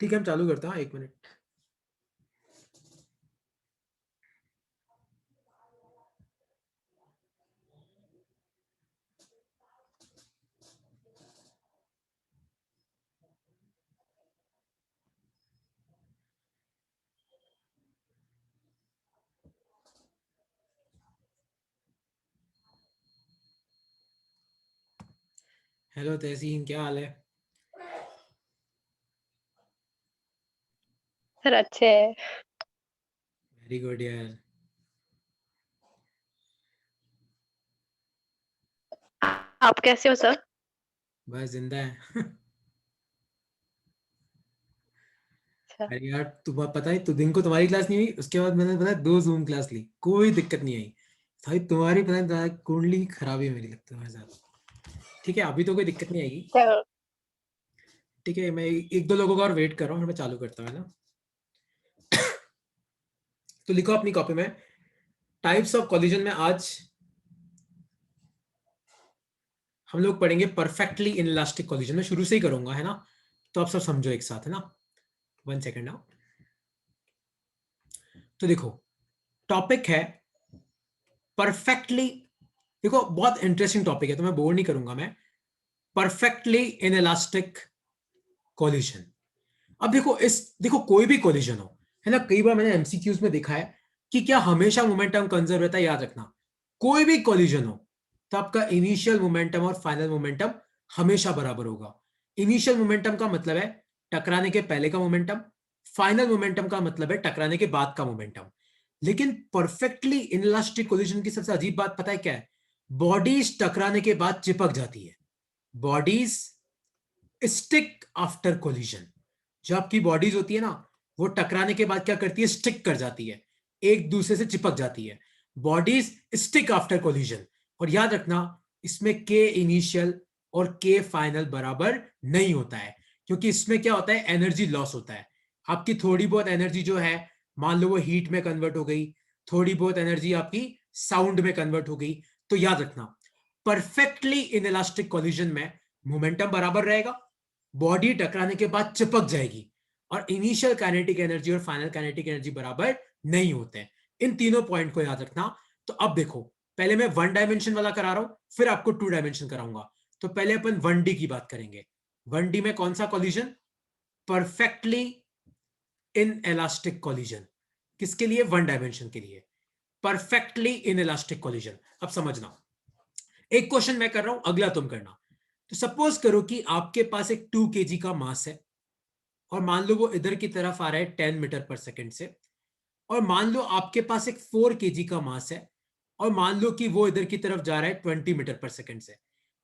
ठीक है, हम चालू करते हैं, 1 मिनट। हेलो तहसीन, क्या हाल है? सर अच्छे है। वेरी गुड यार। आप कैसे हो सर? बस जिंदा है। अच्छा। अरे यार, तुम्हें पता है, तो दिन को तुम्हारी क्लास नहीं हुई, उसके बाद मैंने पता है 2 जूम क्लास ली, कोई दिक्कत नहीं आई। भाई तुम्हारी पता है कुंडली खराब है मेरी, लगता है तुम्हारे साथ। ठीक है, अभी तो कोई दिक्कत नहीं आएगी। सर ठीक है, मैं एक दो लोगों का और वेट कर रहा हूँ, फिर मैं चालू करता हूँ, है ना। तो लिखो अपनी कॉपी में, टाइप्स ऑफ कॉलिजन में आज हम लोग पढ़ेंगे परफेक्टली इन इलास्टिक कॉलिजन में, शुरू से ही करूंगा, है ना। तो आप सब समझो एक साथ, है ना। 1 सेकेंड ना। तो देखो, टॉपिक है परफेक्टली। देखो, बहुत इंटरेस्टिंग टॉपिक है, तो मैं बोर नहीं करूंगा मैं। Perfectly in elastic collision. अब देखो कोई भी कॉलिजन हो, है ना, कई बार मैंने एमसीक्यूज में देखा है कि क्या हमेशा मोमेंटम कंजर्व रहता है। याद रखना, कोई भी कॉलिजन हो तो आपका इनिशियल मोमेंटम और फाइनल मोमेंटम हमेशा बराबर होगा। इनिशियल मोमेंटम का मतलब है टकराने के पहले का मोमेंटम, फाइनल मोमेंटम का मतलब है टकराने के बाद का मोमेंटम। लेकिन परफेक्टली इनलास्टिक कोलिजन की सबसे अजीब बात पता है क्या है? बॉडीज टकराने के बाद चिपक जाती है। Bodies stick after collision. जो आपकी बॉडीज होती है ना, वो टकराने के बाद क्या करती है? स्टिक कर जाती है, एक दूसरे से चिपक जाती है। Bodies stick after collision. और याद रखना, इसमें के इनिशियल और के फाइनल बराबर नहीं होता है, क्योंकि इसमें क्या होता है? एनर्जी लॉस होता है। आपकी थोड़ी बहुत एनर्जी जो है, मान लो वो हीट में कन्वर्ट हो गई, थोड़ी बहुत एनर्जी आपकी साउंड में कन्वर्ट हो गई। तो याद रखना, परफेक्टली इन इलास्टिक कोलिजन में मोमेंटम बराबर रहेगा, बॉडी टकराने के बाद चिपक जाएगी, और इनिशियल काइनेटिक एनर्जी और फाइनल काइनेटिक एनर्जी बराबर नहीं होते हैं। इन तीनों पॉइंट को याद रखना। तो अब देखो, पहले मैं 1 डायमेंशन वाला करा रहा हूं, फिर आपको 2 डायमेंशन कराऊंगा। तो पहले अपन 1D की बात करेंगे। 1D में कौन सा collision? Perfectly in elastic collision. किसके लिए? 1 डायमेंशन के लिए। Perfectly in elastic collision. अब समझना, एक क्वेश्चन मैं कर रहा हूं, अगला तुम करना। तो सपोज करो कि आपके पास एक 2 kg का मास है, और मान लो वो इधर की तरफ आ रहा है 10 मीटर पर सेकेंड से। और मान लो आपके पास एक 4 kg का मास है, और मान लो कि वो इधर की तरफ जा रहा है 20 मीटर पर सेकेंड से।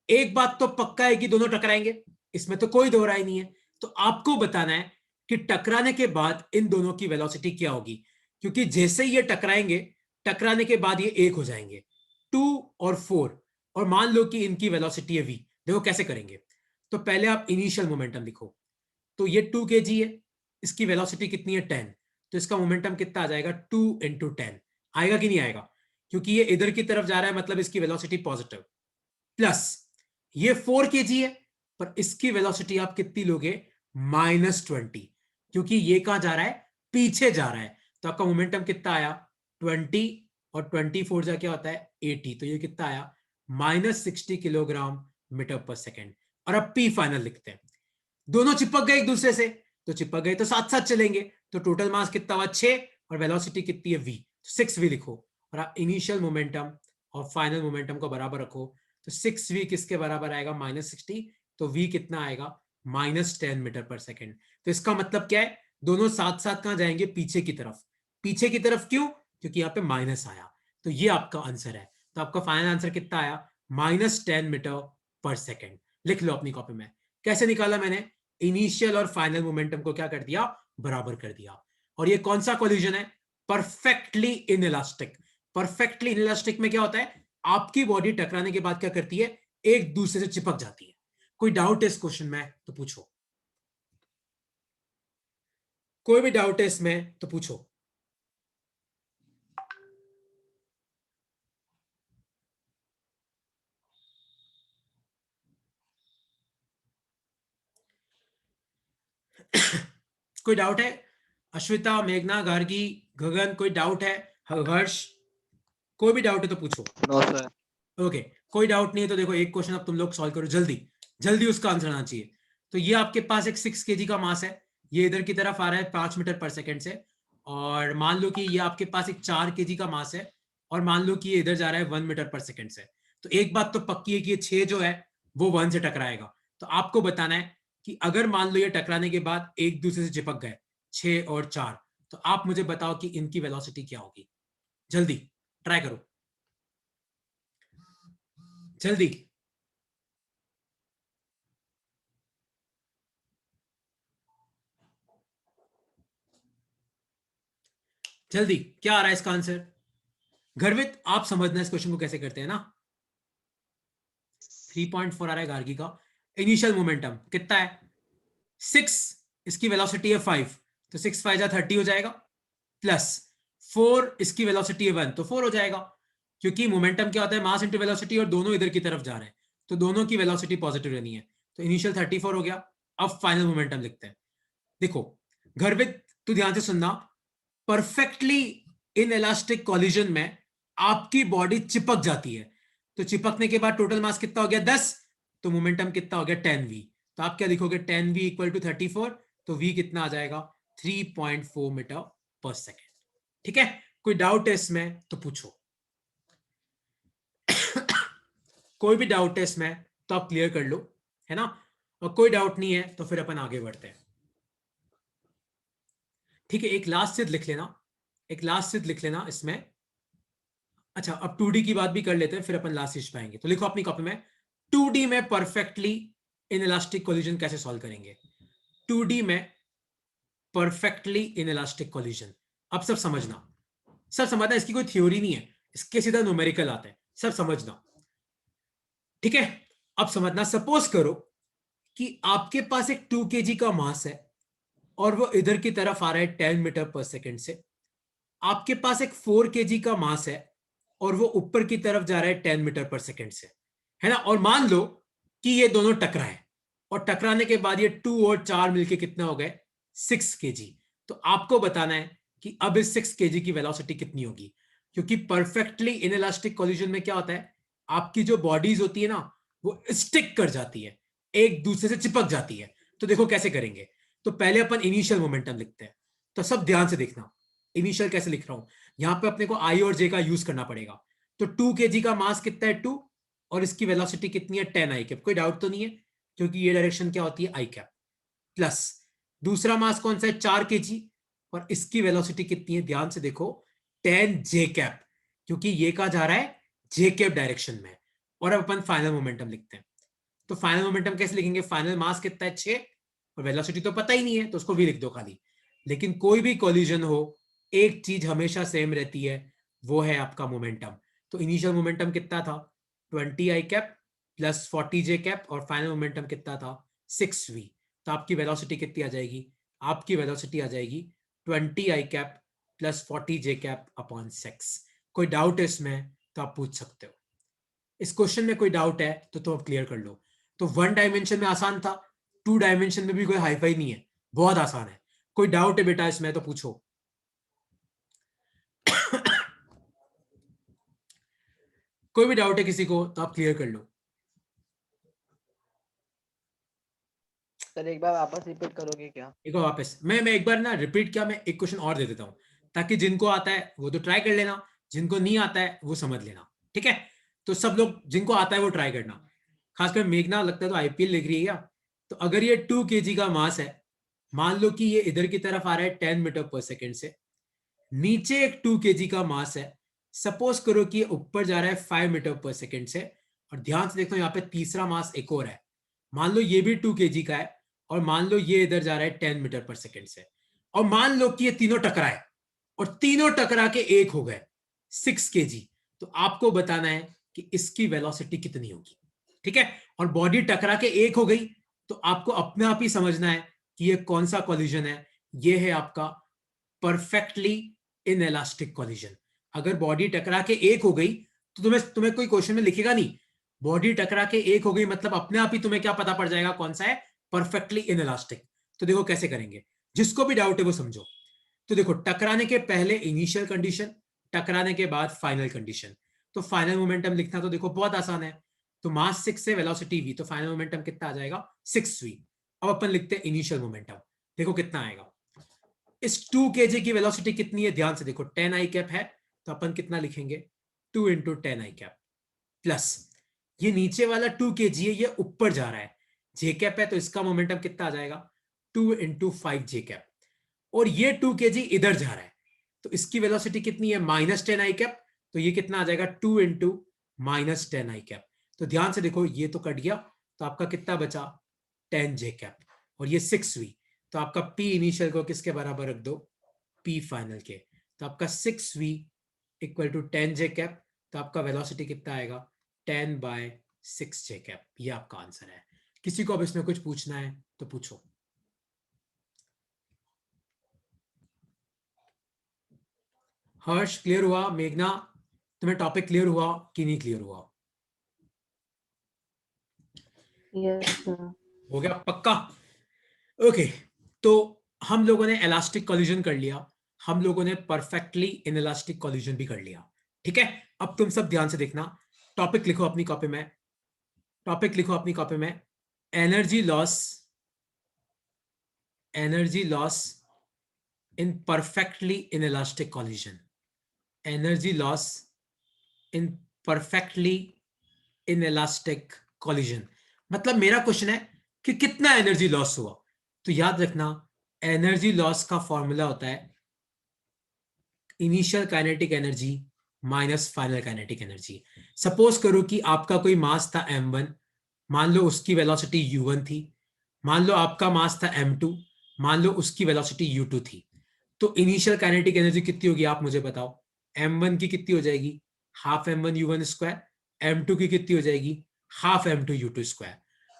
एक बात तो पक्का है कि दोनों टकराएंगे, इसमें तो कोई दो राय नहीं है। तो आपको बताना है कि टकराने के बाद इन दोनों की वेलोसिटी क्या होगी, क्योंकि जैसे ही ये टकराएंगे, टकराने के बाद ये एक हो जाएंगे, 2 और 4। और मान लो कि इनकी वेलोसिटी है v। देखो कैसे करेंगे। तो पहले आप इनिशियल मोमेंटम लिखो। तो ये 2 kg है, इसकी वेलोसिटी कितनी है? 10। तो इसका मोमेंटम कितना आ जाएगा? 2 × 10। आएगा कि नहीं आएगा? क्योंकि ये इधर की तरफ जा रहा है, मतलब इसकी वेलोसिटी पॉजिटिव। प्लस ये 4 kg है, पर इसकी वेलोसिटी आप कितनी लोगे? -20, क्योंकि ये कहां जा रहा है? पीछे जा रहा है। तो आपका मोमेंटम कितना आया? 20, और 24 जा क्या होता है? 80। तो ये कितना आया? -60 किलोग्राम मीटर पर सेकेंड। और अब पी फाइनल लिखते हैं। दोनों चिपक गए एक दूसरे से, तो चिपक गए तो साथ साथ चलेंगे। तो टोटल मास कितना हुआ? 6, और वेलोसिटी कितनी है? v। 6v लिखो, और आप इनिशियल मोमेंटम और फाइनल मोमेंटम को बराबर रखो। तो 6v किसके बराबर आएगा? -60। तो v कितना आएगा? -10 मीटर पर सेकेंड। तो इसका मतलब क्या है? दोनों साथ साथ कहां जाएंगे? पीछे की तरफ। पीछे की तरफ क्यों? क्योंकि यहां पे माइनस आया। तो ये आपका आंसर है। तो आपका फाइनल आंसर कितना आया? -10 मीटर पर सेकेंड। लिख लो अपनी कॉपी में। कैसे निकाला मैंने? इनिशियल और फाइनल मोमेंटम को क्या कर दिया? बराबर कर दिया। और ये कौन सा कोलिजन है? Perfectly inelastic. परफेक्टली इनइलास्टिक में क्या होता है? आपकी बॉडी टकराने के बाद क्या करती है? एक दूसरे से चिपक जाती है। कोई डाउट है इस क्वेश्चन में तो पूछो। कोई भी डाउट है इसमें तो पूछो। कोई डाउट है? अश्विता, मेघना, गार्गी, गगन, कोई डाउट है? हर्ष, कोई भी डाउट है तो पूछो। No sir. ओके, कोई डाउट नहीं है तो देखो एक क्वेश्चन अब तुम लोग सॉल्व करो जल्दी जल्दी, उसका आंसर आना चाहिए। तो ये आपके पास एक 6 kg का मास है, ये इधर की तरफ आ रहा है 5 मीटर पर सेकंड से, और मान लो कि ये आपके पास एक 4 kg का मास है, और मान लो कि ये इधर जा रहा है 1 मीटर पर सेकंड से। तो एक बात तो पक्की है कि ये 6 जो है वो 1 से टकराएगा। तो आपको बताना है कि अगर मान लो ये टकराने के बाद एक दूसरे से चिपक गए 6 और 4, तो आप मुझे बताओ कि इनकी वेलोसिटी क्या होगी। जल्दी ट्राई करो, जल्दी। जल्दी, क्या आ रहा है इसका आंसर? गर्वित, आप समझना इस क्वेश्चन को कैसे करते हैं ना। 3.4 आ रहा है गार्गी का। इनिशियल मोमेंटम कितना है? 6, इसकी वेलोसिटी है 5, तो 6 5 जा 30 हो जाएगा, प्लस 4, इसकी वेलोसिटी है 1, तो 4 हो जाएगा, क्योंकि मोमेंटम क्या होता है? मास इंटू वेलोसिटी, और दोनों इधर की तरफ जा रहे हैं, तो दोनों की वेलोसिटी पॉजिटिव रहनी है। तो इनिशियल 34 हो गया। अब फाइनल मोमेंटम लिखते हैं। देखो गर्वित, तू ध्यान से सुनना, परफेक्टली इन इलास्टिक कॉलिजन में आपकी बॉडी चिपक जाती है, तो चिपकने के बाद टोटल मास कितना हो गया? 10, तो मोमेंटम कितना हो गया? 10v। तो आप क्या लिखोगे? 10v इक्वल टू 34, तो v कितना आ जाएगा? 3.4 मीटर पर सेकेंड। ठीक है, कोई डाउट है इसमें तो पूछो। कोई भी डाउट है इसमें तो आप क्लियर कर लो, है ना, और कोई डाउट नहीं है तो फिर अपन आगे बढ़ते हैं। ठीक है, एक लास्ट सिद्ध लिख लेना, एक लास्ट सिद्ध लिख लेना इसमें। अच्छा, अब 2D की बात भी कर लेते हैं, फिर अपन लास्ट चीज पाएंगे। तो लिखो अपनी कॉपी में, 2D में परफेक्टली इन इलास्टिक कोलिजन कैसे सॉल्व करेंगे। 2D में परफेक्टली इन इलास्टिक कोलिजन। अब सब समझना, सब समझना, इसकी कोई थ्योरी नहीं है, इसके सीधा न्यूमेरिकल आता है, सब समझना। ठीक है, अब समझना, सपोज करो कि आपके पास एक 2 kg का मास है, और वो इधर की तरफ आ रहा है 10 मीटर पर सेकेंड से। आपके पास एक 4 kg का मास है, और वो ऊपर की तरफ जा रहा है 10 मीटर पर सेकेंड से, है ना। और मान लो कि ये दोनों टकराए, और टकराने के बाद ये 2 और 4 मिलके कितना हो गए? 6 kg। तो आपको बताना है कि अब इस 6 kg की वेलोसिटी कितनी होगी, क्योंकि परफेक्टली इनइलास्टिक कोलिजन में क्या होता है, आपकी जो बॉडीज होती है ना, वो स्टिक कर जाती है, एक दूसरे से चिपक जाती है। तो देखो कैसे करेंगे। तो पहले अपन इनिशियल मोमेंटम लिखते हैं, तो सब ध्यान से देखना, इनिशियल कैसे लिख रहा हूं। यहां पे अपने को आई और जे का यूज करना पड़ेगा। तो 2 kg का मास कितना है? 2, और इसकी वेलोसिटी कितनी है? 10 आई कैप। कोई डाउट तो नहीं है, क्योंकि ये डायरेक्शन क्या होती है? आई कैप। प्लस दूसरा मास कौन सा है? 4 kg, और इसकी वेलोसिटी कितनी है? ध्यान से देखो, 10 जे कैप, क्योंकि ये कहा जा रहा है जे कैप डायरेक्शन में। और अब अपन फाइनल मोमेंटम लिखते हैं। तो फाइनल मोमेंटम कैसे लिखेंगे? फाइनल मास कितना है? 6, और वेलोसिटी तो पता ही नहीं है, तो उसको भी लिख दो खाली। लेकिन कोई भी कोलिजन हो, एक चीज हमेशा सेम रहती है, वो है आपका मोमेंटम। तो इनिशियल मोमेंटम कितना था? 20 आई कैप प्लस 40 जे कैप, और फाइनल मोमेंटम कितना था? 6v। तो आपकी वेलोसिटी कितनी आ जाएगी? आपकी वेलोसिटी आ जाएगी 20 आई कैप प्लस 40 जे कैप अपॉन 6। कोई डाउट है इसमें तो आप पूछ सकते हो। इस क्वेश्चन में कोई डाउट है तो आप क्लियर कर लो। तो 1 डायमेंशन में आसान था, 2 डायमेंशन में भी कोई हाईफाई नहीं है, बहुत आसान है। कोई डाउट है बेटा इसमें तो पूछो। कोई भी डाउट है किसी को तो आप क्लियर कर लो। सर एक बार वापस रिपीट करोगे क्या? एक बार वापस, मैं एक बार ना रिपीट किया, मैं एक क्वेश्चन और दे देता हूं, ताकि जिनको आता है वो तो ट्राई कर लेना, जिनको नहीं आता है वो समझ लेना। ठीक है, तो सब लोग जिनको आता है वो ट्राई करना। खासकर मेघना लगता है तो आईपीएल लिख रही है क्या? तो अगर ये 2 kg का मास है, मान लो कि ये इधर की तरफ आ रहा है 10 मीटर पर सेकेंड से, नीचे एक 2 kg का मास है, सपोज करो कि ये ऊपर जा रहा है 5 मीटर पर सेकेंड से। और ध्यान से देखो यहाँ पे तीसरा मास एक और है, मान लो ये भी 2 kg का है, और मान लो ये इधर जा रहा है 10 मीटर पर सेकेंड से, और मान लो कि ये तीनों टकराए, और तीनों टकरा के एक हो गए 6 kg। तो आपको बताना है कि इसकी वेलोसिटी कितनी होगी। ठीक है, और बॉडी टकरा के एक हो गई, तो आपको अपने आप ही समझना है कि ये कौन सा कॉलिजन है। ये है आपका परफेक्टली इन इलास्टिक कॉलिजन। अगर बॉडी टकरा के एक हो गई तो तुम्हें कोई क्वेश्चन में लिखेगा नहीं, बॉडी टकरा के एक हो गई मतलब अपने आप ही तुम्हें क्या पता पड़ जाएगा कौन सा है? Perfectly in elastic. तो देखो कैसे करेंगे, जिसको भी डाउट है वो समझो। तो देखो, टकराने के पहले इनिशियल कंडीशन, टकराने के बाद फाइनल कंडीशन। तो फाइनल मोमेंटम लिखना तो देखो बहुत आसान है। तो मास 6 से वेलोसिटी v, तो फाइनल मोमेंटम कितना आ जाएगा 6v। अब अपन लिखते हैं इनिशियल मोमेंटम, देखो कितना आएगा। इस 2 kg की वेलोसिटी कितनी है, ध्यान से देखो 10 i कैप है, तो अपन कितना लिखेंगे 2 इंटू 10 i कैप प्लस ये नीचे वाला 2 kg है, ये ऊपर जा रहा है, जे कैप है, तो इसका मोमेंटम कितना आ जाएगा 2 इंटू 5 जे कैप। और ये 2 kg इधर जा रहा है, तो इसकी वेलोसिटी कितनी है -10 i कैप, तो ये कितना आ जाएगा 2 इंटू -10 i कैप। तो ध्यान से देखो, ये तो कट गया, तो आपका कितना बचा 10 जे कैप, और ये 6v, तो आपका p इनिशियल को किसके बराबर रख दो p फाइनल के, तो आपका 6v equal to 10 J cap, तो आपका वेलोसिटी कितना आएगा 10/6 जे कैप। ये आपका आंसर है। किसी को अब इसमें कुछ पूछना है तो पूछो। हर्ष क्लियर हुआ? मेघना, तुम्हें टॉपिक क्लियर हुआ कि नहीं क्लियर हुआ? Yes sir. हो गया पक्का? ओके, तो हम लोगों ने इलास्टिक कोलिजन कर लिया, हम लोगों ने परफेक्टली इनइलास्टिक कोलिजन भी कर लिया। ठीक है, अब तुम सब ध्यान से देखना, टॉपिक लिखो अपनी कॉपी में, टॉपिक लिखो अपनी कॉपी में, energy loss in perfectly inelastic collision, energy loss in perfectly inelastic collision. मतलब मेरा क्वेश्चन है कि कितना एनर्जी लॉस हुआ। तो याद रखना, एनर्जी लॉस का फॉर्मूला होता है initial kinetic energy minus final kinetic energy. Suppose करो कि आपका कोई मास था m1, मान लो उसकी वेलोसिटी u1 थी, मान लो आपका मास था m2, मान लो उसकी वेलोसिटी u2 थी। तो इनिशियल काइनेटिक एनर्जी कितनी होगी आप मुझे बताओ। m1 की कितनी हो जाएगी half m1 u1 square, m2 की कितनी हो जाएगी हाफ m2 u2 स्क्वायर।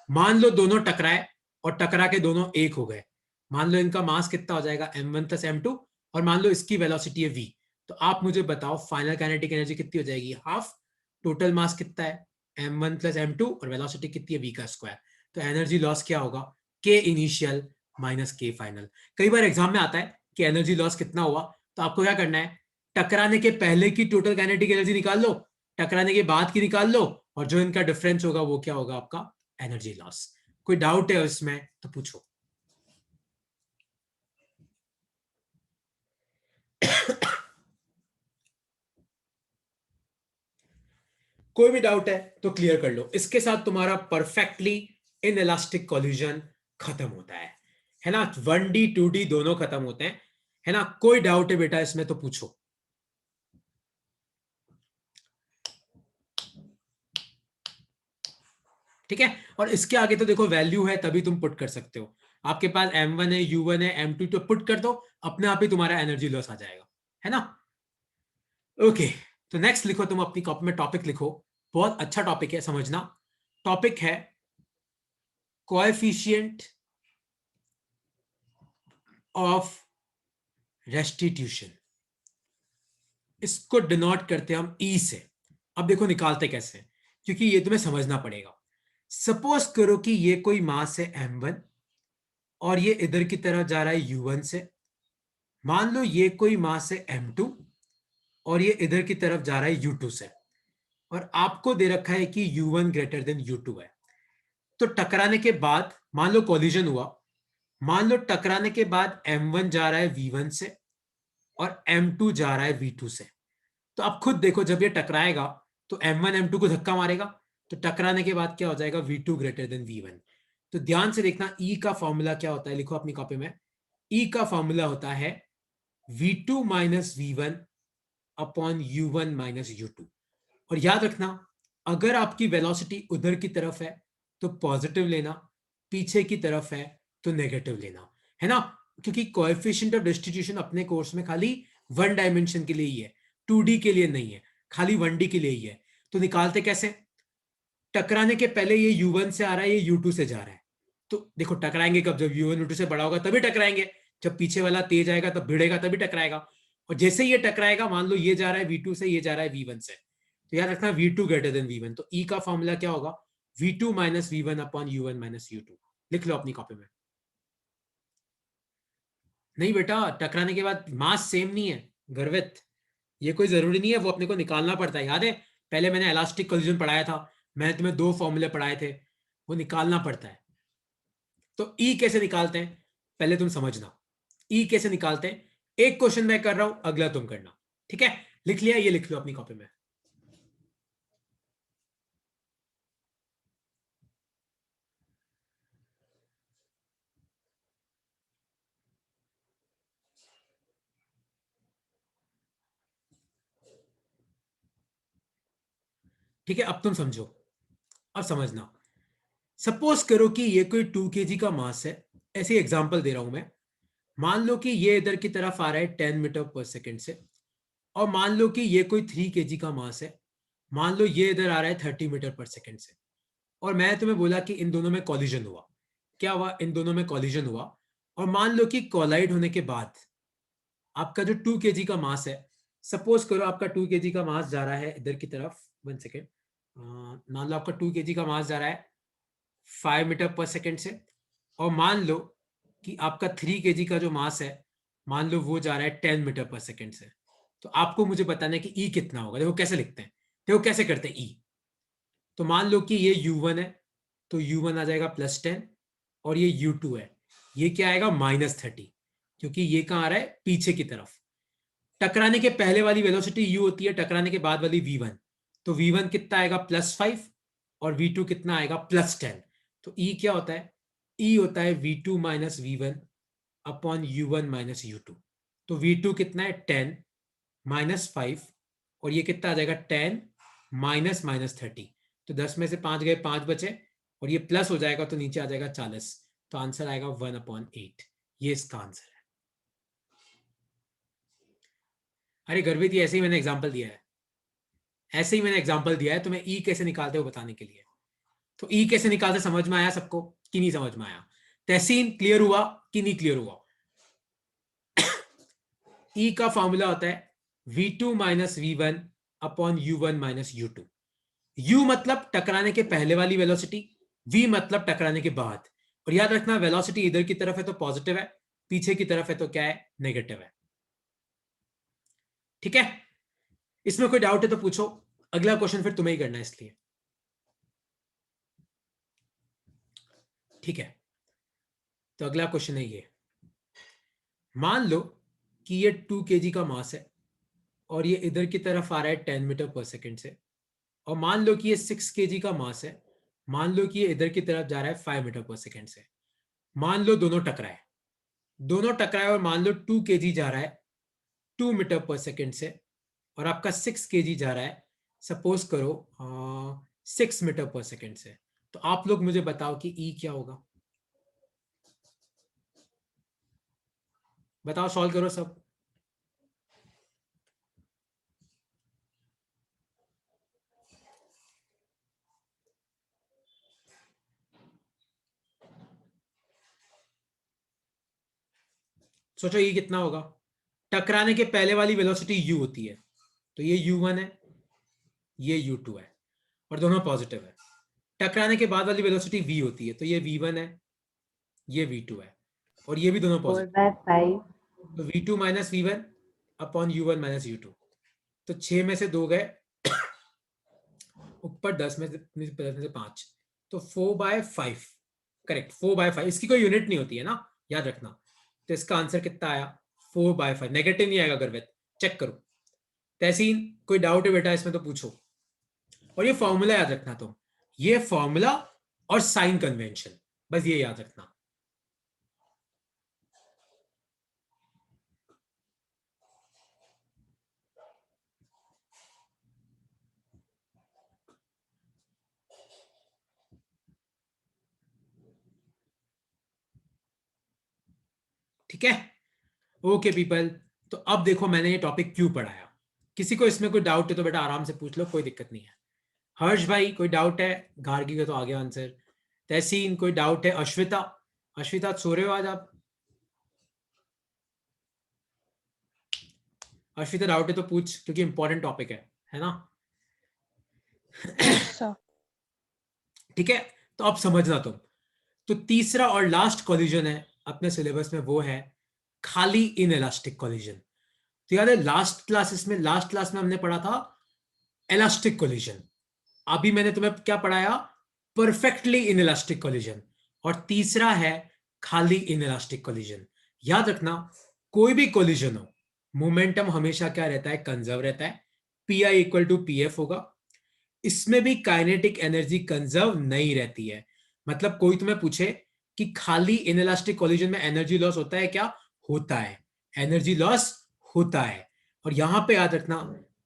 मान लो दोनों टकराए और टकरा के दोनों एक हो गए, मान लो इनका मास कितना हो जाएगा m1 प्लस m2, और मान लो इसकी वेलोसिटी है v। तो आप मुझे बताओ फाइनल काइनेटिक एनर्जी कितनी हो जाएगी हाफ, टोटल मास कितना है m1 प्लस m2 और वेलोसिटी कितनी है v का स्क्वायर। तो एनर्जी लॉस क्या होगा k initial minus k final. कई बार एग्जाम में आता है कि एनर्जी लॉस कितना हुआ, तो आपको क्या करना है, टकराने के पहले की टोटल काइनेटिक एनर्जी निकाल लो, टकराने के बाद की निकाल लो, और जो इनका डिफरेंस होगा वो क्या होगा आपका एनर्जी लॉस। कोई डाउट है इसमें तो पूछो। कोई भी डाउट है तो क्लियर कर लो। इसके साथ तुम्हारा परफेक्टली इनइलास्टिक कोलिजन खत्म होता है ना। 1D 2D दोनों खत्म होते हैं, है ना। कोई डाउट है बेटा इसमें तो पूछो। ठीक है, और इसके आगे तो देखो वैल्यू है तभी तुम पुट कर सकते हो। आपके पास m1 है u1 है m2, तो पुट कर दो, अपने आप ही तुम्हारा एनर्जी लॉस आ जाएगा, है ना। ओके, तो नेक्स्ट लिखो तुम अपनी कॉपी में, टॉपिक लिखो, बहुत अच्छा टॉपिक है समझना। टॉपिक है कोएफिशिएंट ऑफ रेस्टिट्यूशन, इसको डिनोट करते हैं हम ई से। अब देखो निकालते कैसे, क्योंकि ये तुम्हें समझना पड़ेगा। सपोज करो कि ये कोई मास है m1 और ये इधर की तरफ जा रहा है u1 से। मान लो ये कोई मास है m2 और ये इधर की तरफ जा रहा है u2 से, और आपको दे रखा है कि u1 ग्रेटर देन u2 है। तो टकराने के बाद मान लो कोलिजन हुआ, मान लो टकराने के बाद m1 जा रहा है v1 से और m2 जा रहा है v2 से। तो आप खुद देखो, जब ये टकराएगा तो m1 m2 को धक्का मारेगा, तो टकराने के बाद क्या हो जाएगा v2 ग्रेटर देन v1। तो ध्यान से देखना, ई का फॉर्मूला क्या होता है, लिखो अपनी कॉपी में। ई का फॉर्मूला होता है v2 minus v1 upon u1 minus u2। और याद रखना, अगर आपकी वेलोसिटी उधर की तरफ है तो पॉजिटिव लेना, पीछे की तरफ है तो नेगेटिव लेना, है ना। क्योंकि कोएफिशिएंट ऑफ डिस्ट्रीब्यूशन अपने कोर्स में खाली 1 डायमेंशन के लिए ही है, 2D के लिए नहीं है, खाली 1D के लिए ही है। तो निकालते कैसे, टकराने के पहले ये u1 से आ रहा है, ये u2 से जा रहा है। तो देखो टकराएंगे कब, जब u1 u2 से बड़ा होगा तभी टकराएंगे, जब पीछे वाला तेज आएगा तब भिड़ेगा तभी टकराएगा। और जैसे ये टकराएगा, मान लो ये जा रहा है v2 से, ये जा रहा है v1 से, तो याद रखना v2 ग्रेटर देन v1। तो e का फॉर्मूला क्या होगा v2 minus v1 upon u1 minus u2। लिख लो अपनी कॉपी में। नहीं बेटा, टकराने के बाद मास सेम नहीं है गर्वित, ये कोई जरूरी नहीं है, वो अपने को निकालना पड़ता है। याद है पहले मैंने इलास्टिक कोलिजन पढ़ाया था, मैंने तुम्हें 2 फॉर्मूले पढ़ाए थे, वो निकालना पड़ता है। तो ई कैसे निकालते हैं पहले तुम समझना, ई कैसे निकालते हैं। एक क्वेश्चन मैं कर रहा हूं, अगला तुम करना, ठीक है? लिख लिया? ये लिख लो अपनी कॉपी में। ठीक है, अब तुम समझो, अब समझना। सपोज करो कि ये कोई 2 kg का मास है, ऐसे एग्जांपल दे रहा हूं मैं। मान लो कि ये इधर की तरफ आ रहा है 10 मीटर पर सेकंड से, और मान लो कि ये कोई 3 kg का मास है, मान लो ये इधर आ रहा है 30 मीटर पर सेकंड से, और मैं तुम्हें बोला कि इन दोनों में कॉलिजन हुआ। क्या हुआ? इन दोनों में कॉलिजन हुआ। और मान लो कि कोलाइड होने के बाद आपका जो 2 kg का मास है, सपोज करो आपका 2 kg का मास जा रहा है इधर की तरफ, 1 सेकेंड, मान लो आपका 2 kg का मास जा रहा है 5 मीटर पर सेकेंड से, और मान लो कि आपका 3 kg का जो मास है, मान लो वो जा रहा है 10 मीटर पर सेकेंड से। तो आपको मुझे बताना है कि ई कितना होगा। देखो कैसे लिखते हैं, देखो कैसे करते हैं ई। तो मान लो कि ये u1 है, तो u1 आ जाएगा +10, और ये u2 है, ये क्या आएगा -30, क्योंकि ये कहां आ रहा है? पीछे की तरफ। टकराने के पहले वाली वेलोसिटी u होती है, टकराने के बाद वाली v1। तो v1 कितना आएगा? +5, और v2 कितना आएगा? +10। तो e क्या होता है? e होता है v2 minus v1 upon u1 minus u2। तो v2 कितना है? 10 -5, और ये कितना आ जाएगा? 10 माइनस -30। तो 10 में से 5 गए, 5 बचे, और ये प्लस हो जाएगा तो नीचे आ जाएगा 40। तो आंसर आएगा 1/8। ये इसका आंसर है। अरे गर्भित, ये ऐसे ही मैंने एग्जांपल दिया है, ऐसे ही मैंने एग्जांपल दिया है, तो मैं ई कैसे निकालते हो बताने के लिए। तो ई कैसे निकालते समझ में आया सबको कि नहीं समझ में आया? तहसीन क्लियर हुआ कि नहीं क्लियर हुआ? ई का फॉर्मूला होता है v2 minus V1 upon u1 minus u2। u मतलब टकराने के पहले वाली वेलोसिटी, v मतलब टकराने के बाद। और याद रखना, वेलोसिटी इधर की तरफ है तो पॉजिटिव है, पीछे की तरफ है तो क्या है? नेगेटिव है। ठीक है, इसमें कोई डाउट है तो पूछो, अगला क्वेश्चन फिर तुम्हें ही करना है इसलिए। ठीक है, तो अगला क्वेश्चन है ये। मान लो कि ये 2 kg का मास है, और ये इधर की तरफ आ रहा है 10 मीटर पर सेकेंड से, और मान लो कि ये 6 kg का मास है, मान लो कि ये इधर की तरफ जा रहा है 5 मीटर पर सेकेंड से। मान लो दोनों टकराए, दोनों टकराए, और मान लो 2 kg जा रहा है 2 मीटर पर सेकेंड से, और आपका 6 kg जा रहा है, सपोज करो 6 मीटर पर सेकेंड से। तो आप लोग मुझे बताओ कि ई क्या होगा? बताओ, सॉल्व करो सब। सोचो ई कितना होगा? टकराने के पहले वाली वेलोसिटी u होती है, तो ये u1 है, ये u2 है, और दोनों पॉजिटिव है। टकराने के बाद वाली वेलोसिटी v होती है, तो ये v1 है, ये v2 है, और ये भी दोनों पॉजिटिव। 4/5। तो v2 minus V1 upon u1 minus u2। तो 6 में से 2 गए, ऊपर 10 में से 5, तो 4/5। करेक्ट, 4/5। इसकी कोई यूनिट नहीं होती है ना, याद रखना। तो इसका आंसर कितना आया? 4/5। नेगेटिव नहीं आएगा गर्वित, चेक करो। तहसीन कोई डाउट है बेटा इसमें तो पूछो। और ये फॉर्मूला याद रखना तुम, ये फॉर्मूला और साइन कन्वेंशन, बस ये याद रखना। ठीक है, ओके पीपल। तो अब देखो मैंने ये टॉपिक क्यों पढ़ाया। किसी को इसमें कोई डाउट है तो बेटा आराम से पूछ लो, कोई दिक्कत नहीं है। हर्ष भाई कोई डाउट है? गार्गी का तो आ गया आंसर। तहसीन कोई डाउट है? अश्विता, अश्विता सो रहे हो आज आप? अश्विता डाउट है तो पूछ, क्योंकि इंपॉर्टेंट टॉपिक है ना? Yes sir. ठीक है, तो अब समझना तुम। तो तीसरा और लास्ट कॉलिजन है अपने सिलेबस में, वो है खाली इन इलास्टिक कोलिजन। तो याद है लास्ट क्लास में हमने पढ़ा था इलास्टिक कोलिजन, अभी मैंने तुम्हें क्या पढ़ाया, परफेक्टली इन इलास्टिक कोलिजन, और तीसरा है खाली इन इलास्टिक कोलिजन। याद रखना कोई भी कोलिजन हो मोमेंटम हमेशा क्या रहता है, कंजर्व रहता है, P I equal to P F होगा। इसमें भी काइनेटिक एनर्जी कंजर्व नहीं रहती है। मतलब कोई तुम्हें पूछे कि खाली इनइलास्टिक कोलिजन में एनर्जी लॉस होता है क्या, होता है, एनर्जी लॉस होता है। और यहां पे याद रखना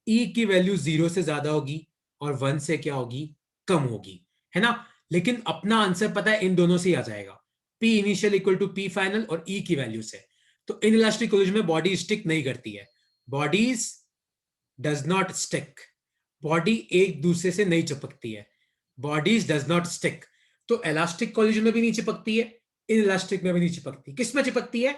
ई की वैल्यू 0 से ज्यादा होगी और 1 से क्या होगी, कम होगी, है ना। लेकिन अपना आंसर पता है इन दोनों से ही आ जाएगा, P initial equal to P final और ई की वैल्यू से। तो इनइलास्टिक कोलिजन में बॉडी स्टिक नहीं करती है, bodies does not stick, body एक दूसरे से नहीं चिपकती है, बॉडीज डज नॉट स्टिक। तो इलास्टिक कोलिजन में भी नहीं चिपकती है, इन इलास्टिक में भी नहीं चिपकती, किस में चिपकती है,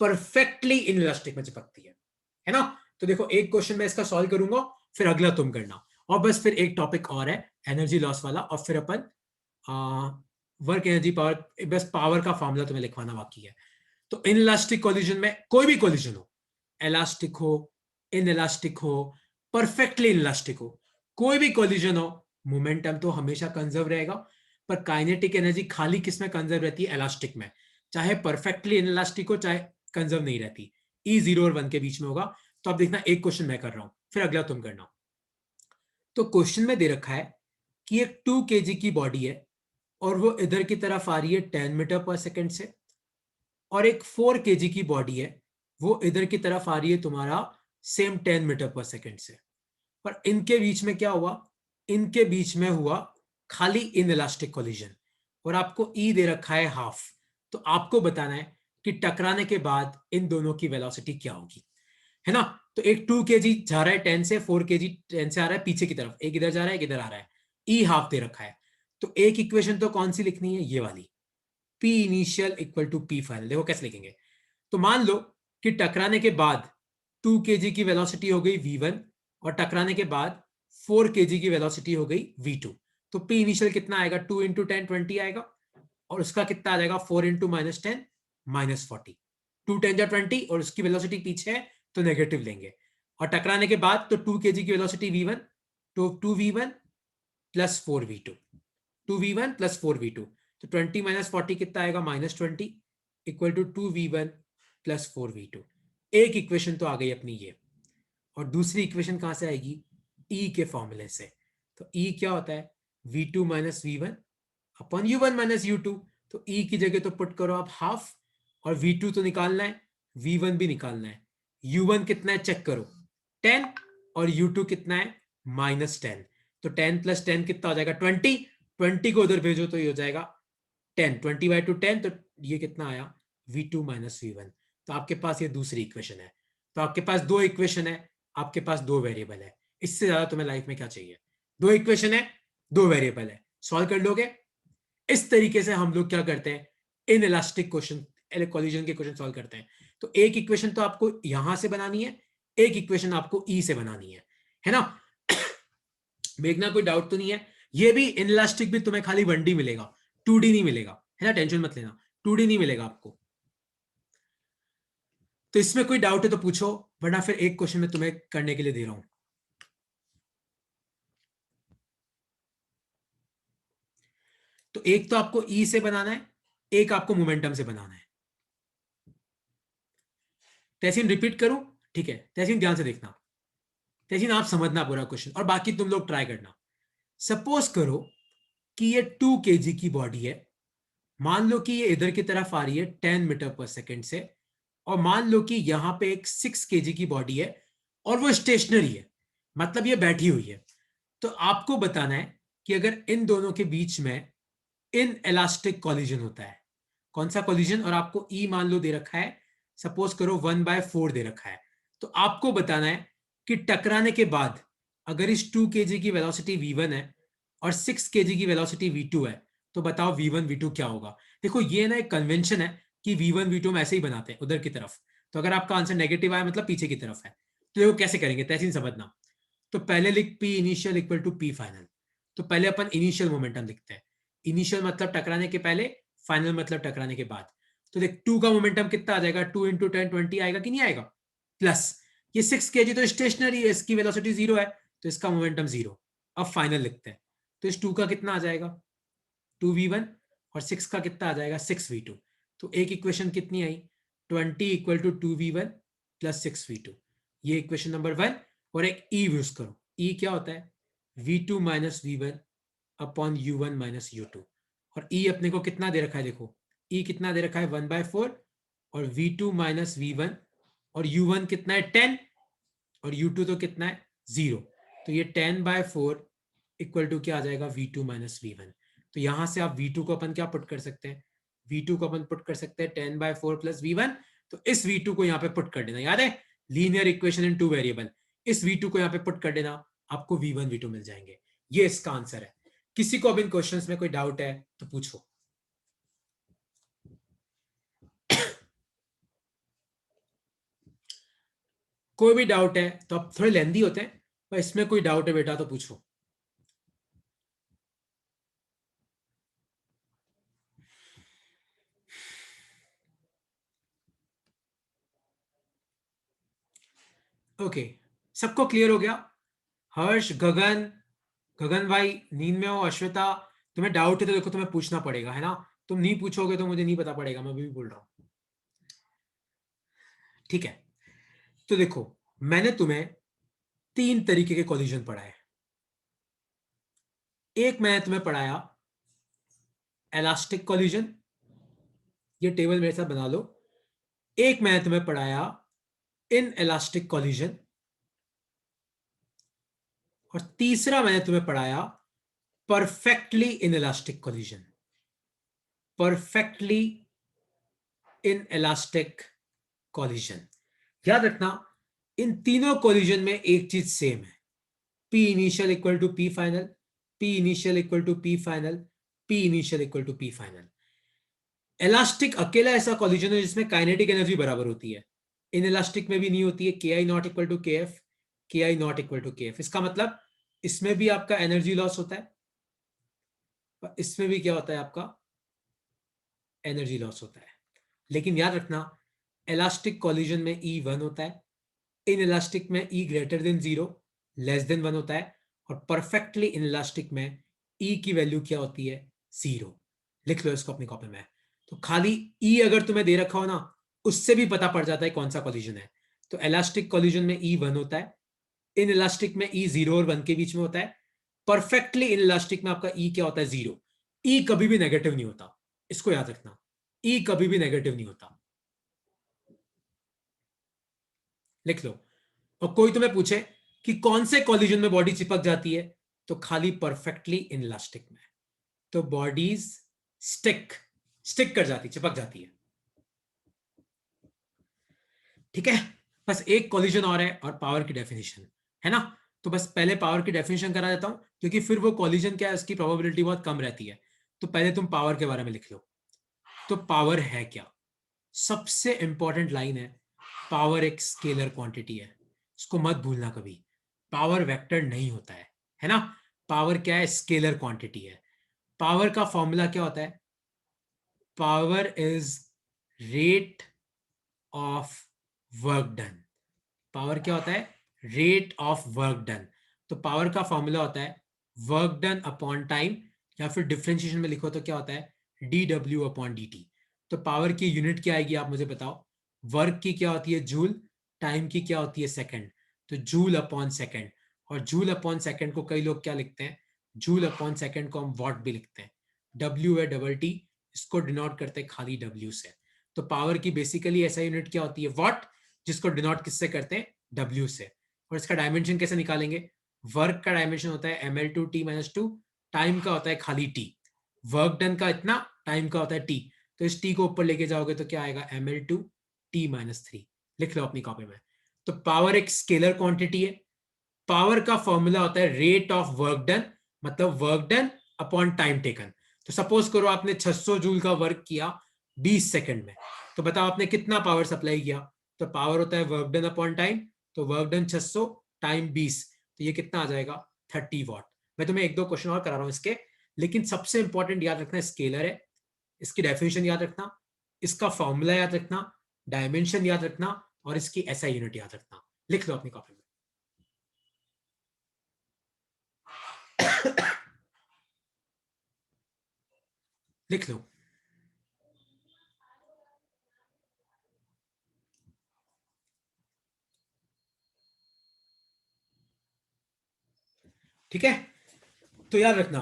परफेक्टली इन इलास्टिक में चिपकती है ना। तो देखो एक क्वेश्चन मैं इसका सॉल्व करूंगा, फिर अगला तुम करना, और बस फिर एक टॉपिक और है एनर्जी लॉस वाला, और फिर अपन वर्क एनर्जी पावर, बस पावर का फॉर्मूला तुम्हें लिखवाना बाकी है। तो इन इलास्टिक कोलिजन में कोई भी कोलिजन हो, इलास्टिक हो, इन इलास्टिक हो, परफेक्टली इलास्टिक हो, कोई भी कोलिजन हो, मोमेंटम तो हमेशा कंजर्व रहेगा, पर काइनेटिक एनर्जी खाली किस में कंजर्व रहती है, इलास्टिक में, चाहे परफेक्टली इन इलास्टिक हो चाहे कंजर्व नहीं रहती, ई 0 और 1 के बीच में होगा। तो अब देखना एक क्वेश्चन मैं कर रहा हूं, फिर अगला तुम करना। तो क्वेश्चन में दे रखा है कि एक 2 kg की बॉडी है और वो इधर की तरफ आ रही है 10 मीटर पर सेकंड से, और एक 4 kg की बॉडी है वो इधर की तरफ आ रही है तुम्हारा सेम 10 मीटर पर सेकंड से, पर इनके बीच में क्या हुआ, इनके बीच में हुआ खाली इन इलास्टिक कोलिजन, और आपको ई दे रखा है हाफ। तो आपको बताना है कि टकराने के बाद इन दोनों की वेलोसिटी क्या होगी, है ना। तो एक 2 kg जा रहा है 10 से, 4 kg 10 से आ रहा है पीछे की तरफ, एक इधर जा रहा है एक इधर आ रहा है, ई हाफ दे रखा है। तो एक इक्वेशन तो कौन सी लिखनी है, ये वाली, P initial equal to P final. देखो कैसे लिखेंगे, तो मान लो कि टकराने के बाद 2 kg की वेलोसिटी हो गई v1 और टकराने के बाद 4 kg की वेलोसिटी हो गई v2। तो p इनिशियल कितना आएगा, 2 इंटू 10 20 आएगा, और उसका कितना आ जाएगा 4 इंटू -10 -40, 2 10 जा 20, और उसकी वेलोसिटी पीछे है तो नेगेटिव लेंगे। और टकराने के बाद तो 2 kg की वेलोसिटी v1, तो 2v1 plus 4v2, 2v1 plus 4v2, तो 20 -40 कितना आएगा, -20 equal to 2v1 plus 4v2। एक इक्वेशन तो आ गई अपनी ये, और दूसरी इक्वेशन कहां से आएगी, ई के फॉर्मूले से। तो ई क्या होता है, v2 minus v1 upon u1 minus u2। तो ई की जगह तो पुट करो आप हाफ, और v2 तो निकालना है, v1 भी निकालना है, u1 कितना है चेक करो 10, और u2 कितना है -10। तो 10 प्लस 10 कितना हो जाएगा 20, 20 को उधर भेजो तो ये हो जाएगा 10, 20/10, तो ये कितना आया v2 माइनस v1। तो आपके पास ये दूसरी इक्वेशन है। तो आपके पास दो इक्वेशन है, आपके पास दो वेरिएबल है, इससे ज्यादा तुम्हें लाइफ में क्या चाहिए, दो इक्वेशन है दो वेरिएबल है, सॉल्व कर लोगे। इस तरीके से हम लोग क्या करते हैं, इन इलास्टिक क्वेश्चन, कोलिजन के क्वेश्चन सॉल्व करते हैं। तो एक इक्वेशन तो आपको यहां से बनानी है, एक इक्वेशन आपको ई से बनानी है ना। देखना कोई डाउट तो नहीं है, ये भी इन इलास्टिक भी तुम्हें खाली 1D मिलेगा, 2D नहीं मिलेगा, है ना, टेंशन मत लेना, 2D नहीं मिलेगा आपको। तो इसमें कोई डाउट है तो पूछो, वरना फिर एक क्वेश्चन में तुम्हें करने के लिए दे रहा हूं। तो एक तो आपको ई से बनाना है, एक आपको मोमेंटम से बनाना है। तहसीन रिपीट करूं, ठीक है, तहसीन ध्यान से देखना, तहसीन आप समझना पूरा क्वेश्चन, और बाकी तुम लोग ट्राई करना। सपोज करो कि ये 2 kg की बॉडी है, मान लो कि ये इधर की तरफ आ रही है 10 मीटर पर सेकंड से, और मान लो कि यहां पे एक 6 kg की बॉडी है और वो स्टेशनरी है, मतलब ये बैठी हुई है। तो आपको बताना है कि अगर इन दोनों के बीच में इन इलास्टिक कॉलिजन होता है, कौन सा कॉलिजन, और आपको ई मान लो दे रखा है, सपोज करो 1/4 दे रखा है। तो आपको बताना है कि टकराने के बाद अगर इस 2 kg की वेलोसिटी v1 है और 6 kg की वेलोसिटी v2 है, तो बताओ v1 v2 क्या होगा। देखो ये ना एक कन्वेंशन है कि v1 v2 हम ऐसे ही बनाते हैं उधर की तरफ, तो अगर आपका आंसर नेगेटिव आया मतलब पीछे की तरफ है। तो देखो कैसे करेंगे, तहसीन समझना। तो पहले लिख P initial equal to P final. तो पहले अपन इनिशियल मोमेंटम लिखते हैं, इनिशियल मतलब टकराने के पहले, फाइनल मतलब टकराने के बाद। तो देख 2 का मोमेंटम कितना आ जाएगा, 2 इंटू 10 20 आएगा कि नहीं आएगा, प्लस ये 6 kg तो स्टेशनरी है, इसकी वेलोसिटी 0 है, तो इसका मोमेंटम 0। अब फाइनल लिखते हैं, तो इस 2 का कितना आ जाएगा 2v1 और 6 का कितना आ जाएगा 6v2। तो एक इक्वेशन कितनी आई 20 equal to 2v1 plus 6v2, ये इक्वेशन नंबर 1। और एक ई यूज करो, ई क्या होता है v2 minus v1 upon u1 minus u2। और ई अपने को कितना दे रखा है, देखो ई कितना दे रखा है 1/4 और v2 माइनस v1 और u1 कितना है 10 और u2 तो कितना है 0। तो ये 10/4 इक्वल टू क्या आ जाएगा v2 माइनस v1। तो यहां से आप v2 को अपन क्या पुट कर सकते हैं, v2 को अपन पुट कर सकते हैं 10/4 प्लस v1। तो इस v2 को यहाँ पे पुट कर देना, याद है लीनियर इक्वेशन इन 2 वेरिएबल, इस v2 को यहाँ पे पुट कर देना, आपको v1 v2 मिल जाएंगे। ये इसका आंसर है। किसी को अब इन क्वेश्चंस में कोई डाउट है तो पूछो। कोई भी डाउट है तो अब थोड़े लेंदी होते हैं, पर इसमें कोई डाउट है बेटा तो पूछो। ओके सबको क्लियर हो गया। हर्ष, गगन, गगन भाई नींद में हो, अश्वेता तुम्हें डाउट है तो देखो तुम्हें पूछना पड़ेगा, है ना, तुम नहीं पूछोगे तो मुझे नहीं पता पड़ेगा, मैं भी बोल रहा हूं। ठीक है, तो देखो मैंने तुम्हें 3 तरीके के कोलिजन पढ़ाए। एक मैंने तुम्हें पढ़ाया इलास्टिक कोलिजन, ये टेबल मेरे साथ बना लो। एक मैंने तुम्हें पढ़ाया इन इलास्टिक कोलिजन, और तीसरा मैंने तुम्हें पढ़ाया perfectly in elastic collision. Perfectly in elastic collision, याद रखना इन तीनों कोलिजन में एक चीज सेम है, P initial equal to P final, P initial equal to P final, P initial equal to P final. Elastic अकेला ऐसा कोलिजन है जिसमें काइनेटिक एनर्जी बराबर होती है, इन इलास्टिक में भी नहीं होती है, के आई नॉट इक्वल टू के एफ, के आई नॉट इक्वल टू के एफ। इसका मतलब इसमें भी आपका एनर्जी लॉस होता है, इसमें भी क्या होता है आपका एनर्जी लॉस होता है। लेकिन याद रखना इलास्टिक कोलिजन में ई 1 होता है, इन इलास्टिक में ई ग्रेटर देन 0 लेस देन 1 होता है, और परफेक्टली इन इलास्टिक में ई की वैल्यू क्या होती है 0। लिख लो इसको अपनी कॉपी में। तो खाली ई अगर तुम्हें दे रखा हो ना, उससे भी पता पड़ जाता है कौन सा कोलिजन है। तो इलास्टिक कोलिजन में ई 1 होता है, इन इलास्टिक में ई 0 और 1 के बीच में होता है, परफेक्टली इन इलास्टिक में आपका ई क्या होता है 0। ई कभी भी नेगेटिव नहीं होता, इसको याद रखना, ई कभी भी नेगेटिव नहीं होता, लिख लो। और कोई तुम्हें पूछे कि कौन से कोलिजन में बॉडी चिपक जाती है, तो खाली परफेक्टली इन इलास्टिक में, तो बॉडीज स्टिक कर जाती, चिपक जाती है। ठीक है, बस एक कोलिजन और है और पावर की डेफिनेशन है ना। तो बस पहले पावर की डेफिनेशन करा देता हूं, क्योंकि फिर वो कोलिजन क्या है उसकी प्रोबेबिलिटी बहुत कम रहती है। तो पहले तुम पावर के बारे में लिख लो। तो पावर है क्या, सबसे इंपॉर्टेंट लाइन है, पावर एक स्केलर क्वांटिटी है, इसको मत भूलना कभी। पावर वेक्टर नहीं होता है ना। पावर क्या है, स्केलर क्वांटिटी है। पावर का फॉर्मूला क्या होता है, power is rate of work done. Power क्या होता है, रेट ऑफ वर्क डन। तो पावर का फॉर्मूला होता है वर्क डन अपॉन टाइम, या फिर डिफरेंशिएशन में लिखो तो क्या होता है D W upon D t. तो पावर की यूनिट क्या आएगी आप मुझे बताओ, वर्क की क्या होती है जूल, टाइम की क्या होती है सेकंड, तो जूल अपॉन सेकंड। और जूल अपॉन सेकंड को कई लोग क्या लिखते हैं, जूल अपॉन सेकंड को हम वॉट भी लिखते हैं, डब्ल्यू है डबल टी, इसको डिनोट करते हैं खाली डब्ल्यू से। तो पावर की बेसिकली ऐसा यूनिट क्या होती है वॉट, जिसको डिनोट किससे करते हैं डब्ल्यू से। और इसका डायमेंशन कैसे निकालेंगे, वर्क का डायमेंशन होता है M L two T minus two, time का होता है खाली टी, वर्क डन का इतना, टाइम का होता है टी। तो इस टी को ऊपर लेके जाओगे तो क्या आएगा M L two T minus three, लिख लो अपनी कॉपी में। तो पावर एक स्केलर क्वांटिटी है, पावर का फॉर्मूला होता है रेट ऑफ वर्क डन, मतलब work done upon time taken. तो सपोज करो आपने 600 जूल का वर्क किया 20 सेकंड में, तो बताओ आपने कितना पावर सप्लाई किया। तो पावर होता है वर्क डन अपॉन टाइम, तो वर्क डन 600 टाइम 20, तो ये कितना आ जाएगा 30 वॉट। मैं तुम्हें एक दो क्वेश्चन और करा रहा हूं इसके, लेकिन सबसे इंपॉर्टेंट याद रखना स्केलर है, इसकी डेफिनेशन याद रखना, इसका फॉर्मूला याद रखना, डायमेंशन याद रखना और इसकी एसआई यूनिट याद रखना। लिख लो अपनी कॉपी में। लिख लो। ठीक है, तो याद रखना,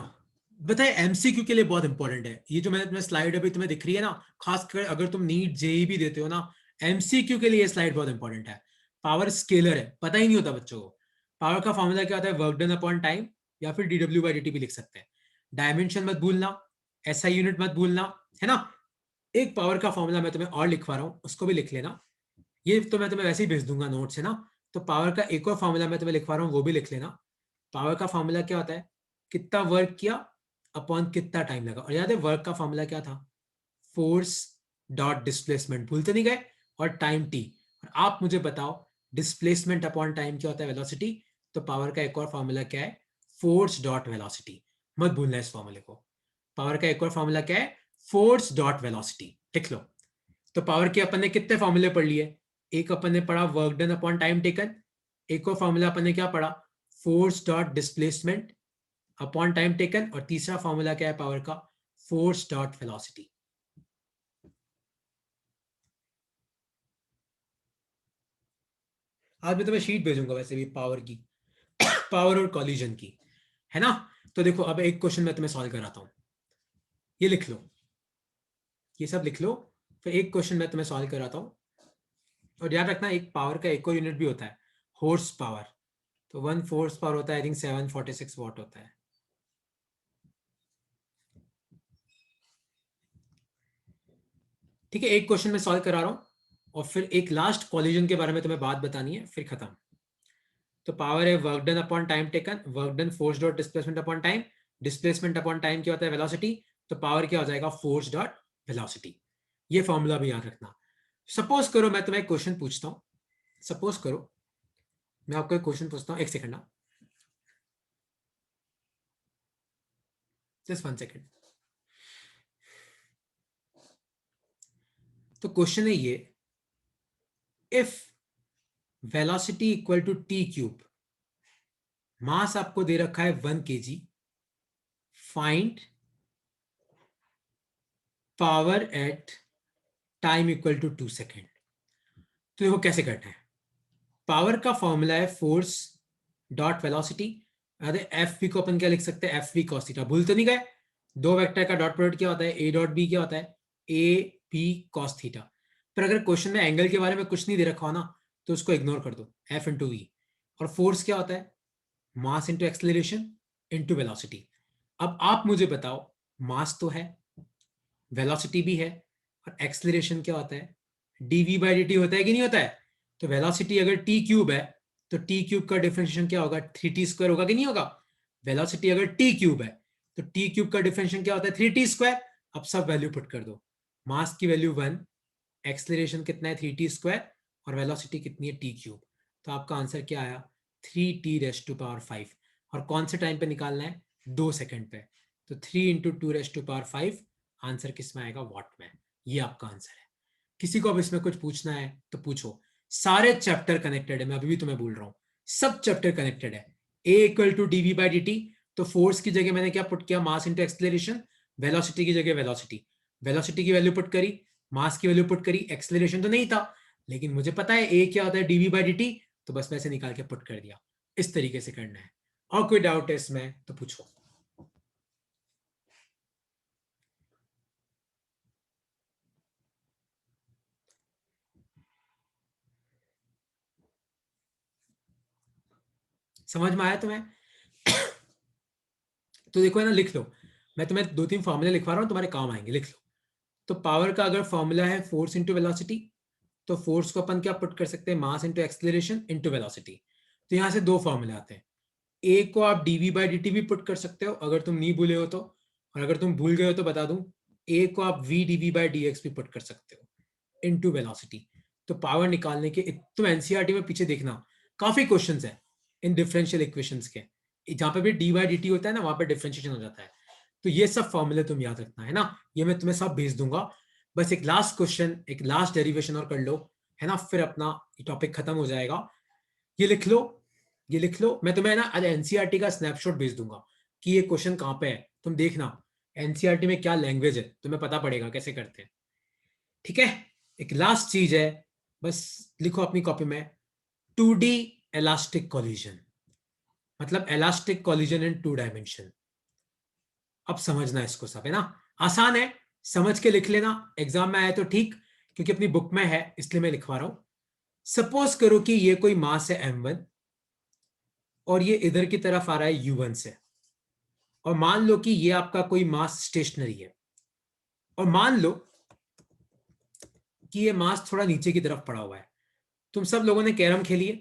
बताए एमसीक्यू के लिए बहुत इंपॉर्टेंट है ये जो मैंने तुम्हें स्लाइड अभी तुम्हें दिख रही है ना, खासकर अगर तुम नीट जेई भी देते हो ना, एमसीक्यू के लिए ये स्लाइड बहुत इंपॉर्टेंट है। पावर स्केलर है, पता ही नहीं होता बच्चों को। पावर का फॉर्मूला क्या होता है, वर्क डन अपॉन टाइम, या फिर डीडब्ल्यू बाई डी भी लिख सकते हैं। डायमेंशन मत भूलना, एसआई यूनिट मत भूलना, है ना। एक पावर का फॉर्मूला मैं तुम्हें और लिखवा रहा हूं, उसको भी लिख लेना। ये तो मैं तुम्हें वैसे ही भेज दूंगा नोट्स, है ना। तो पावर का एक और फॉर्मूला मैं तुम्हें लिखवा रहा हूँ, वो भी लिख लेना। पावर का फॉर्मूला क्या होता है, कितना वर्क किया अपॉन कितना टाइम लगा। और याद है वर्क का फॉर्मूला क्या था, फोर्स डॉट डिस्प्लेसमेंट, भूल तो नहीं गए, और टाइम टी। और आप मुझे बताओ डिस्प्लेसमेंट अपॉन टाइम क्या होता है, वेलोसिटी। तो पावर का एक और फॉर्मूला क्या है, फोर्स डॉट वेलोसिटी। मत भूलना इस फॉर्मूले को। पावर का एक और फॉर्मूला क्या है, फोर्स डॉट वेलोसिटी, लिख लो। तो पावर के अपन ने कितने फॉर्मूले पढ़ लिए, एक अपन ने पढ़ा work done upon time taken, एक और फॉर्मूला अपन ने क्या पढ़ा, force dot displacement upon time taken, और तीसरा फॉर्मूला क्या है पावर का, फोर्स डॉट वेलोसिटी। आज मैं तुम्हें शीट भेजूंगा वैसे भी पावर की, पावर और कॉलिजन की, है ना। तो देखो अब एक क्वेश्चन मैं तुम्हें सॉल्व कराता हूं, ये लिख लो, ये सब लिख लो। फिर एक क्वेश्चन मैं तुम्हें सॉल्व कराता हूं। और याद रखना एक पावर का एक और यूनिट भी होता है, हॉर्स पावर। तो 1 फोर्स पावर होता है आई थिंक 746 वॉट होता है। ठीक है, एक क्वेश्चन मैं सॉल्व करा रहा हूं और फिर एक लास्ट कॉलिजन के बारे में तुम्हें बात बतानी है, फिर खत्म। तो पावर है work done upon time taken, work done force dot displacement upon time, displacement upon time क्या होता है, वेलोसिटी। तो पावर क्या हो जाएगा, फोर्स डॉट वेलोसिटी। ये फॉर्मूला भी याद रखना। सपोज करो मैं तुम्हें क्वेश्चन पूछता हूं, सपोज करो मैं आपको एक क्वेश्चन पूछता हूं, एक सेकंड ना, जस्ट 1 सेकंड। तो क्वेश्चन है ये, if velocity equal to t cube, mass आपको दे रखा है 1 kg, find power at time equal to 2 second. तो देखो कैसे करना है, पावर का फॉर्मूला है फोर्स डॉट वेलोसिटी। अरे एफ वी को अपन क्या लिख सकते हैं, एफ वी कॉस थीटा, भूल तो नहीं गए। दो वेक्टर का डॉट प्रोडक्ट क्या होता है, ए डॉट बी क्या होता है, ए बी कॉस थीटा। पर अगर क्वेश्चन में एंगल के बारे में कुछ नहीं दे रखा हो ना, तो उसको इग्नोर कर दो, एफ इंटू वी। और फोर्स क्या होता है, mass into acceleration into velocity. अब आप मुझे बताओ, मास तो है, वेलोसिटी भी है, और एक्सलेरेशन क्या होता है, डीवी बाई डी टी होता है कि नहीं होता है। तो वेलोसिटी अगर टी क्यूब है, तो टी क्यूब का डिफरेंशिएशन क्या होगा, 3t² होगा कि नहीं होगा। वेलोसिटी अगर टी क्यूब है, तो टी क्यूब का डिफरेंशिएशन क्या होता है, 3t²। अब सब वैल्यू पुट कर दो, मास की वैल्यू 1, एक्सलेरेशन कितना है 3t², और वेलोसिटी कितनी है टी क्यूब। तो आपका आंसर क्या आया, 3t⁵ और कौन से टाइम पे निकालना है, 2 सेकंड पे। तो 3 × 2⁵ आंसर किस में आएगा, वॉट में। ये आपका आंसर है। किसी को अब इसमें कुछ पूछना है तो पूछो। सारे चैप्टर कनेक्टेड है, मैं अभी भी तुम्हें बोल रहा हूं, सब चैप्टर कनेक्टेड है। A equal to dv by d t, तो फोर्स की जगह मैंने क्या पुट किया, मास इंटू एक्सलेरेशन। वेलोसिटी की जगह वेलोसिटी, वेलोसिटी की वैल्यू पुट करी, मास की वैल्यू पुट करी, एक्सलेरेशन तो नहीं था, लेकिन मुझे पता है ए क्या होता है, डीवी बाई डी टी, तो बस वैसे निकाल के पुट कर दिया। इस तरीके से करना है। और कोई डाउट है इसमें तो पूछो। समझ में आया तुम्हें? तो देखो है ना, लिख लो, मैं तुम्हें 2-3 फॉर्मूले लिखवा रहा हूं, तुम्हारे काम आएंगे, लिख लो। तो पावर का अगर फॉर्मूला है फोर्स इंटू वेलोसिटी, तो फोर्स को अपन क्या पुट कर सकते हैं, mass into acceleration into velocity. तो यहां से दो फॉर्मूले आते हैं, ए को आप डीवी बाई डी टी भी पुट कर सकते हो अगर तुम नहीं भूले हो तो, और अगर तुम भूल गए हो तो बता दूं, ए को आप V DV by D X भी पुट कर सकते हो इनटू वेलोसिटी। तो पावर निकालने के तुम एनसीईआरटी में पीछे देखना, काफी क्वेश्चंस है इन डिफरेंशियल इक्वेशंस के, जहां पे भी डी बाई डी टी होता है ना, वहां पे डिफरेंशिएशन हो जाता है। तो ये सब फॉर्मूले तुम याद रखना, है ना। ये मैं तुम्हें सब भेज दूंगा। बस एक लास्ट क्वेश्चन, एक लास्ट डेरिवेशन और कर लो, है ना, फिर अपना टॉपिक खत्म हो जाएगा। ये लिख लो, ये लिख लो। मैं तुम्हें ना आज एनसीईआरटी का स्नैपशॉट भेज दूंगा कि ये क्वेश्चन कहाँ पे है, तुम देखना एनसीईआरटी में क्या लैंग्वेज है, तुम्हें पता पड़ेगा कैसे करते हैं। ठीक है, एक लास्ट चीज है, बस लिखो अपनी कॉपी में, 2D इलास्टिक कोलिजन, मतलब इलास्टिक कोलिजन इन 2 डायमेंशन। अब समझना इसको सब, है ना, आसान है, समझ के लिख लेना, एग्जाम में आया तो ठीक, क्योंकि अपनी बुक में है इसलिए मैं लिखवा रहा हूं। सपोज करो कि ये कोई मास है m1 और ये इधर की तरफ आ रहा है u1 से, और मान लो कि ये आपका कोई मास स्टेशनरी है, और मान लो कि ये मास थोड़ा नीचे की तरफ पड़ा हुआ है। तुम सब लोगों ने कैरम खेली है,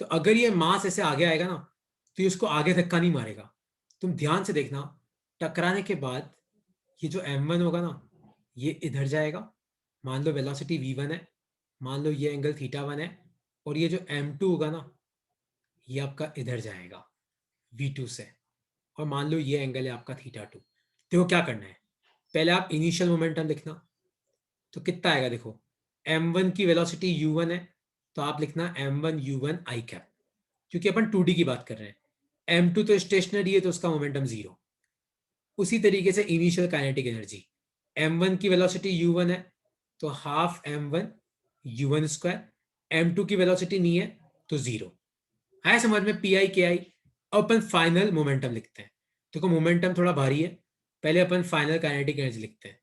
तो अगर ये मास ऐसे आगे आएगा ना, तो ये उसको आगे धक्का नहीं मारेगा। तुम ध्यान से देखना, टकराने के बाद ये जो m1 होगा ना, ये इधर जाएगा, मान लो वेलोसिटी v1 है, मान लो ये एंगल θ1 है, और ये जो m2 होगा ना, ये आपका इधर जाएगा v2 से, और मान लो ये एंगल है आपका θ2। देखो क्या करना है, पहले आप इनिशियल मोमेंटम लिखना, तो कितना आएगा देखो, m1 की वेलोसिटी u1 है, तो आप लिखना m1 u1 i कैप, क्योंकि अपन 2D की बात कर रहे हैं। m2 तो स्टेशनरी है, तो उसका मोमेंटम 0। उसी तरीके से इनिशियल काइनेटिक एनर्जी, m1 की वेलोसिटी u1 है, तो half m1 u1 square, m2 की वेलोसिटी नहीं है तो 0 है। समझ में, पी आई के आई। अब अपन फाइनल मोमेंटम लिखते हैं। देखो मोमेंटम थोड़ा भारी है, पहले अपन फाइनल काइनेटिक एनर्जी लिखते हैं।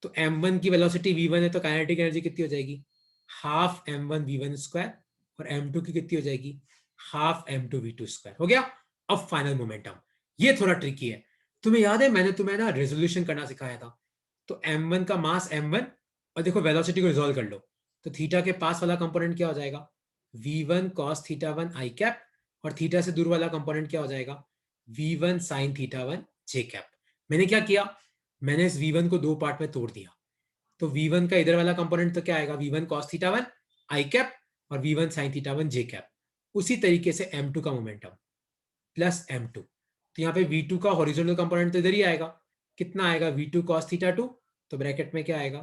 तो m1 की वेलोसिटी v1 है, तो काइनेटिक एनर्जी कितनी हो जाएगी, हाफ m1 v1 स्क्वायर, और m2 की कितनी हो जाएगी, हाफ m2 v2 स्क्वायर। हो गया। अब फाइनल मोमेंटम, ये थोड़ा ट्रिकी है। तुम्हें याद है मैंने तुम्हें ना रेजोल्यूशन करना सिखाया था। तो m1 का मास m1, और देखो वेलोसिटी को रिजोल्व कर लो, तो थीटा के पास वाला कंपोनेंट क्या हो जाएगा, v1 cos θ1 i कैप, और थीटा से दूर वाला कंपोनेंट क्या हो जाएगा, v1 sin θ1 j कैप। मैंने क्या किया, मैंने इस v1 को 2 पार्ट में तोड़ दिया। तो v1 का इधर वाला कंपोनेंट तो क्या आएगा, v1 cos θ1 i कैप, और v1 sin θ1 j कैप। उसी तरीके से m2 का मोमेंटम प्लस m2, तो यहाँ पे v2 का हॉरिजॉन्टल कंपोनेंट तो इधर ही आएगा, कितना आएगा, v2 cos θ2, तो ब्रैकेट में क्या आएगा,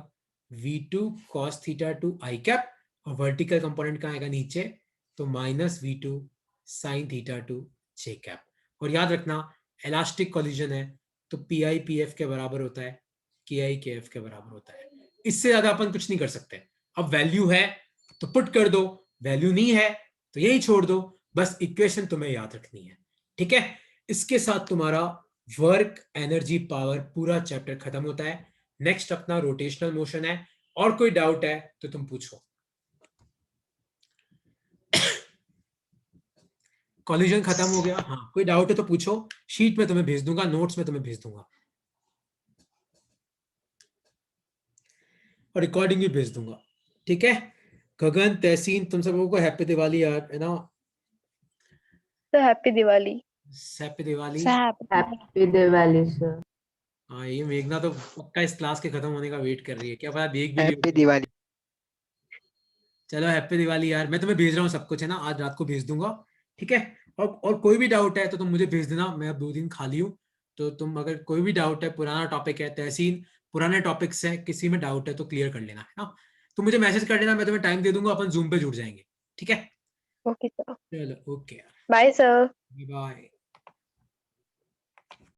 v2 cos θ2 i कैप, और वर्टिकल कंपोनेंट कहाँ आएगा, नीचे, तो minus v2 sin θ2 j cap. और याद रखना इलास्टिक कोलिजन है, तो पी आई पी एफ के बराबर होता है, के आई के एफ के बराबर होता है। इससे ज्यादा अपन कुछ नहीं कर सकते। अब वैल्यू है तो पुट कर दो, वैल्यू नहीं है तो यही छोड़ दो, बस इक्वेशन तुम्हें याद रखनी है। ठीक है, इसके साथ तुम्हारा वर्क एनर्जी पावर पूरा चैप्टर खत्म होता है। नेक्स्ट अपना रोटेशनल मोशन है, और कोई डाउट है तो तुम पूछो। कॉलिजन खत्म हो गया, हाँ कोई डाउट है तो पूछो, शीट में तुम्हें भेज दूंगा, नोट्स में तुम्हें भेज दूंगा, और रिकॉर्डिंग भी भेज दूंगा। ठीक है, गगन तहसीन तुम सबों को हैप्पी दिवाली यार, है ना, sir happy Diwali. Happy Diwali. Happy Diwali sir. हाँ ये मेघना तो पक्का इस क्लास के खत्म होने का वेट कर रही है, क्या पता देख भी लियो। हैप्पी दिवाली। चलो हैप्पी दिवाली यार, मैं तुम्हें भेज रहा हूँ सब कुछ, है ना, आज रात को भेज दूंगा। ठीक है, और कोई भी डाउट है तो तुम मुझे भेज देना, मैं अब 2 दिन खाली हूँ, तो तुम अगर कोई भी डाउट है, पुराना टॉपिक है, तहसीन पुराने टॉपिक्स है, किसी में डाउट है तो क्लियर कर लेना, है ना, तो मुझे मैसेज कर देना, मैं तुम्हें टाइम दे दूंगा, अपन जूम पे जुड़ जाएंगे। ठीक है, ओके सर, चलो ओके यार, बाय सर। बाय।